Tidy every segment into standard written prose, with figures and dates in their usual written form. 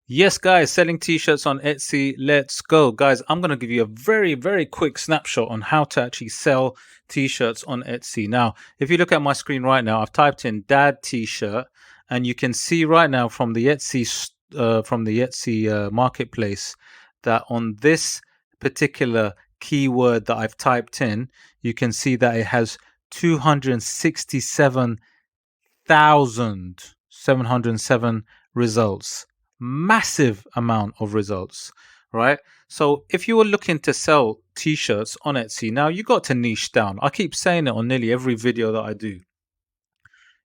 Yes, guys, selling t-shirts on Etsy. Let's go. Guys, I'm going to give you a very, very quick snapshot on how to actually sell t-shirts on Etsy. Now, if you look at my screen right now, I've typed in dad t-shirt, and you can see right now from the Etsy marketplace that on this particular keyword that I've typed in, you can see that it has 267,707 results. Massive amount of results, right? So if you were looking to sell t-shirts on Etsy, now you got to niche down. I keep saying it on nearly every video that I do.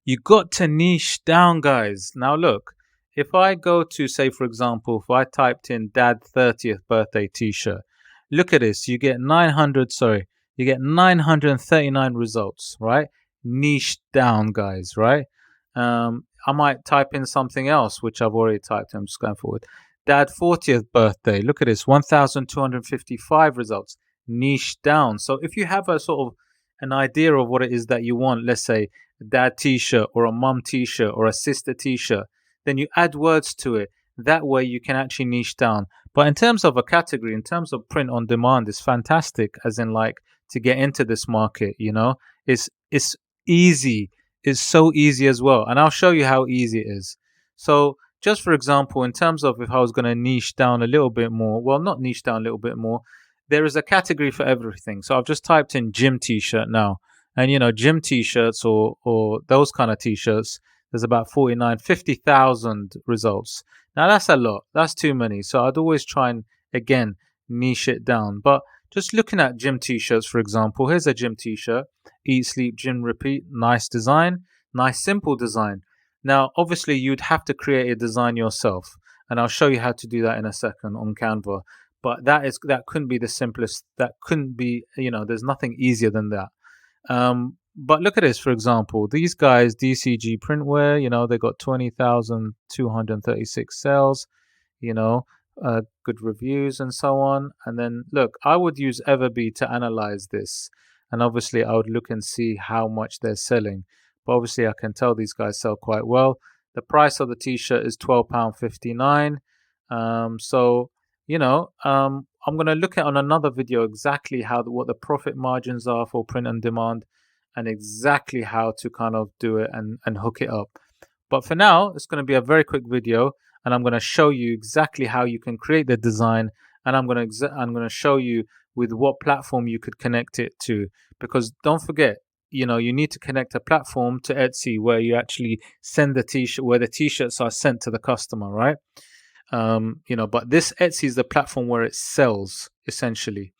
You got to niche down, guys. Now look, if I go to, say, for example, if I typed in dad 30th birthday t-shirt, look at this. You get 939 results, right? Niche down, guys, right? I might type in something else, which I've already typed. I'm just going forward. Dad 40th birthday. Look at this, 1,255 results. Niche down. So if you have a sort of an idea of what it is that you want, let's say a dad t-shirt or a mum t-shirt or a sister t-shirt, then you add words to it. That way you can actually niche down. But in terms of a category, in terms of print on demand, it's fantastic, as in like to get into this market, it's easy. It's so easy as well. And I'll show you how easy it is. So just for example, in terms of if I was going to niche down a little bit more, well, not niche down a little bit more, there is a category for everything. So I've just typed in gym t-shirt now. And gym t-shirts or those kind of t-shirts, there's about 50,000 results. Now that's a lot. That's too many. So I'd always try and again niche it down. But just looking at gym t-shirts, for example, here's a gym t-shirt. Eat, sleep, gym, repeat. Nice design. Nice simple design. Now obviously you'd have to create a design yourself. And I'll show you how to do that in a second on Canva. But that couldn't be the simplest. That couldn't be, there's nothing easier than that. But look at this, for example, these guys, DCG Printwear, they got 20,236 sales, good reviews and so on. And then look, I would use EVERBEE to analyze this. And obviously I would look and see how much they're selling. But obviously I can tell these guys sell quite well. The price of the t-shirt is £12.59. So I'm going to look at on another video exactly what the profit margins are for print on demand and exactly how to kind of do it and hook it up. But for now, it's going to be a very quick video, and I'm going to show you exactly how you can create the design, and I'm going to show you with what platform you could connect it to, because don't forget, you need to connect a platform to Etsy where you actually send the t-shirt, where the t-shirts are sent to the customer, right? But this Etsy is the platform where it sells essentially.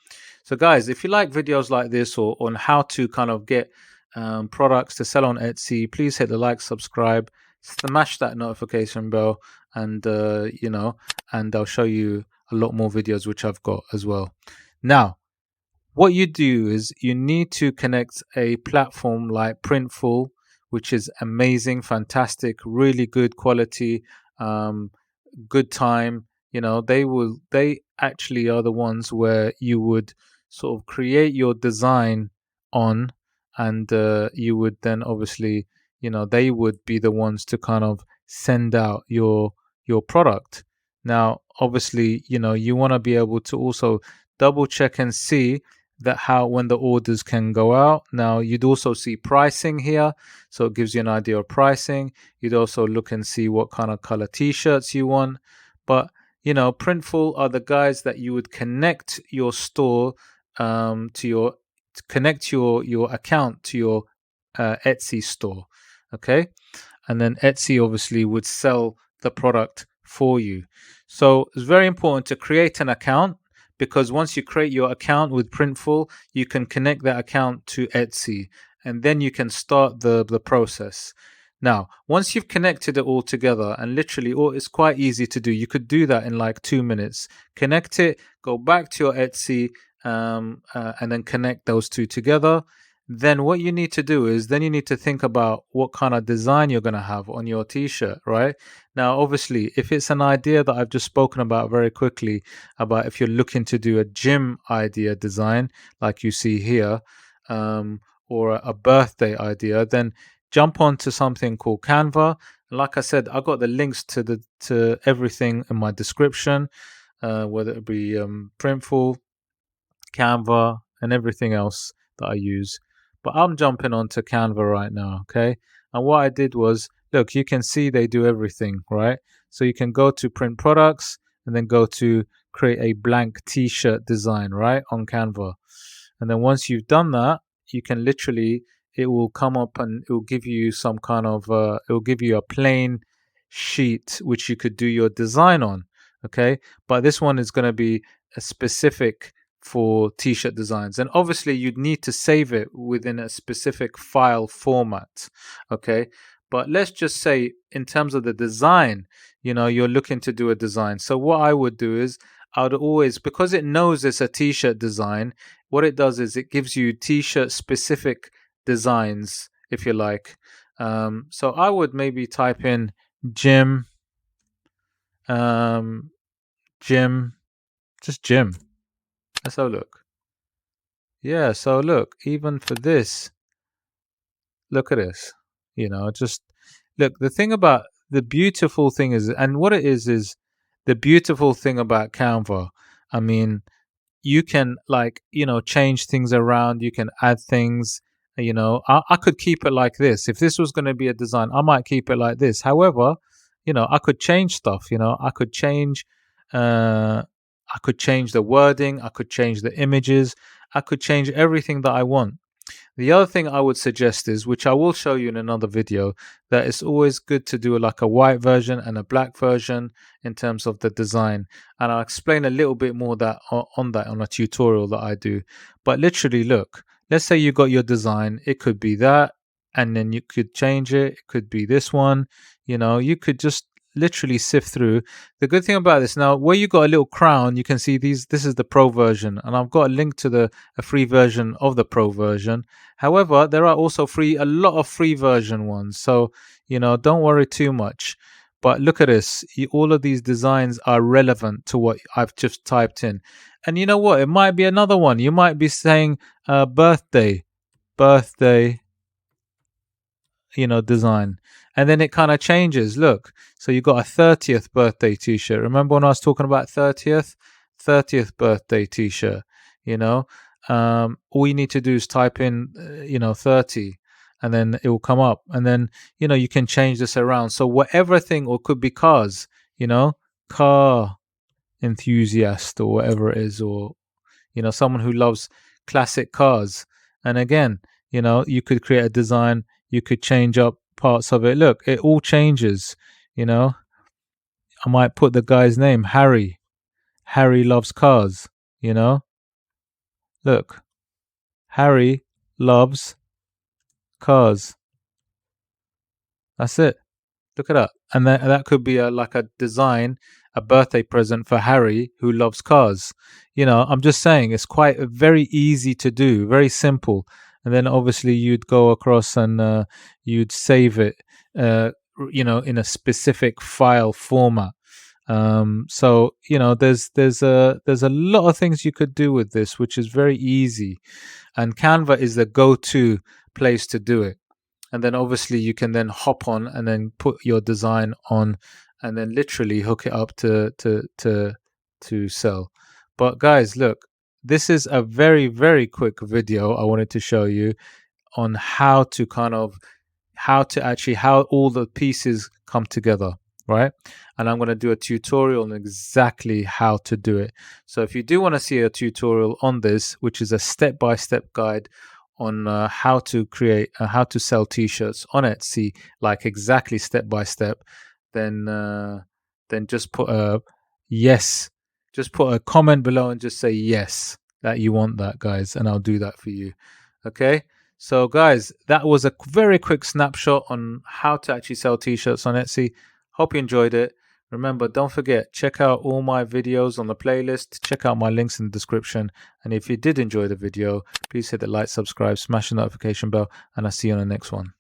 So guys, if you like videos like this or on how to kind of get products to sell on Etsy, please hit the like, subscribe, smash that notification bell, and and I'll show you a lot more videos which I've got as well. Now, what you do is you need to connect a platform like Printful, which is amazing, fantastic, really good quality, good time. They actually are the ones where you would sort of create your design on, and you would then obviously, they would be the ones to kind of send out your product. Now obviously, you want to be able to also double check and see that when the orders can go out. Now you'd also see pricing here, so it gives you an idea of pricing. You'd also look and see what kind of color t-shirts you want. But Printful are the guys that you would connect your store connect your account to your Etsy store. Okay, and then Etsy obviously would sell the product for you. So it's very important to create an account, because once you create your account with Printful, you can connect that account to Etsy, and then you can start the process. Now, once you've connected it all together, and literally, it's quite easy to do. You could do that in like 2 minutes. Connect it, go back to your Etsy, and then connect those two together. Then what you need to do is then you need to think about what kind of design you're going to have on your t-shirt, right? Now, obviously, if it's an idea that I've just spoken about very quickly, about if you're looking to do a gym idea design, like you see here, or a birthday idea, then jump onto something called Canva. Like I said, I got the links to everything in my description, whether it be Printful, Canva, and everything else that I use. But I'm jumping onto Canva right now, okay? And what I did was, look, you can see they do everything, right? So you can go to print products and then go to create a blank t-shirt design, right, on Canva. And then once you've done that, you can literally, it will come up and it will give you some kind of, it will give you a plain sheet which you could do your design on, okay? But this one is going to be a specific for t-shirt designs, and obviously you'd need to save it within a specific file format, okay? But let's just say in terms of the design, you're looking to do a design. So what I would do is I would always, because it knows it's a t-shirt design, what it does is it gives you t-shirt specific designs, if you like. So I would maybe type in gym, gym, just gym. Let's have a look. Yeah, so look, even for this, look at this. Just look, the beautiful thing is, and what it is the beautiful thing about Canva. I mean, you can change things around, you can add things. I could keep it like this. If this was going to be a design, I might keep it like this. However, I could change stuff. I could change the wording, I could change the images, I could change everything that I want. The other thing I would suggest is, which I will show you in another video, that it's always good to do like a white version and a black version in terms of the design. And I'll explain a little bit more on that on a tutorial that I do. But literally, look, let's say you got your design. It could be that, and then you could change it. It could be this one. You could just literally sift through. The good thing about this now, where you got a little crown, you can see these. This is the pro version, and I've got a link to a free version of the pro version. However, there are also a lot of free version ones, so don't worry too much. But look at this, all of these designs are relevant to what I've just typed in. And you know what, it might be another one. You might be saying birthday design, and then it kind of changes. Look, so you got a 30th birthday t-shirt. Remember when I was talking about 30th birthday t-shirt? All you need to do is type in 30, and then it will come up, and then you can change this around. So whatever thing, or could be cars, car enthusiast or whatever it is, or someone who loves classic cars. And again, you could create a design, you could change up parts of it. Look, it all changes. I might put the guy's name, Harry loves cars. Look, Harry loves cars. That's it. Look at that. And that could be like a design, a birthday present for Harry who loves cars. I'm just saying, it's quite very easy to do, very simple. And then obviously you'd go across and you'd save it, in a specific file format. So there's a lot of things you could do with this, which is very easy, and Canva is the go-to place to do it. And then obviously you can then hop on and then put your design on, and then literally hook it up to sell. But guys, look, this is a very, very quick video I wanted to show you on how all the pieces come together, right? And I'm going to do a tutorial on exactly how to do it. So if you do want to see a tutorial on this, which is a step-by-step guide on how to sell t-shirts on Etsy, like exactly step by step, then just put a yes, just put a comment below and just say yes that you want that, guys, and I'll do that for you. Okay, so guys, that was a very quick snapshot on how to actually sell t-shirts on Etsy. Hope you enjoyed it. Remember, don't forget, check out all my videos on the playlist. Check out my links in the description. And if you did enjoy the video, please hit the like, subscribe, smash the notification bell, and I'll see you on the next one.